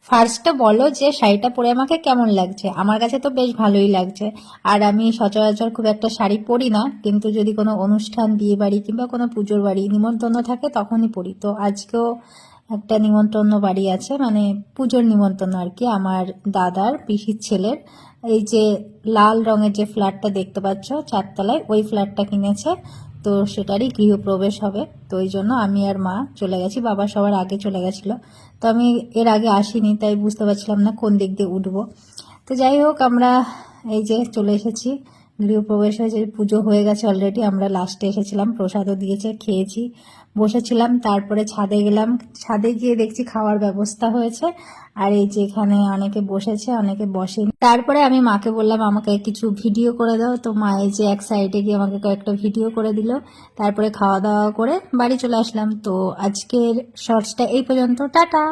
ফার্স্টে বলো যে শাড়িটা পরে আমাকে কেমন লাগছে। আমার কাছে তো বেশ ভালোই লাগছে। আর আমি সচরাচর খুব একটা শাড়ি পরি না, কিন্তু যদি কোনো অনুষ্ঠান, বিয়ে বাড়ি কিংবা কোনো পুজোর বাড়ি নিমন্ত্রণ থাকে তখনই পরি। তো আজকেও একটা নিমন্ত্রণ বাড়ি আছে, মানে পুজোর নিমন্ত্রণ আর কি, আমার দাদার পিসির ছেলের। এই যে লাল রঙের যে ফ্ল্যাটটা দেখতে পাচ্ছ চারতলায়, ওই ফ্ল্যাটটা কিনেছে, তো সেটারই গৃহপ্রবেশ হবে। তো এই জন্য আমি আর মা চলে গেছি, বাবা সবার আগে চলে গেছিলো। তো আমি এর আগে আসিনি, তাই বুঝতে পারছিলাম না কোন দিক দিয়ে উঠবো। তো যাই হোক, আমরা এই যে চলে এসেছি। গৃহপ্রবেশ হয়েছে, পুজো হয়ে গেছে অলরেডি, আমরা লাস্টে এসেছিলাম, প্রসাদও দিয়েছে, খেয়েছি, বসেছিলাম। তারপরে ছাদে গেলাম, ছাদে গিয়ে দেখছি খাওয়ার ব্যবস্থা হয়েছে। আর এই যে এখানে অনেকে বসেছে, অনেকে বসেনি। তারপরে আমি মাকে বললাম আমাকে কিছু ভিডিও করে দাও, তো মা এই যে এক সাইডে গিয়ে আমাকে কয়েকটা ভিডিও করে দিল। তারপরে খাওয়া দাওয়া করে বাড়ি চলে আসলাম। তো আজকের শর্টসটা এই পর্যন্ত, টাটা।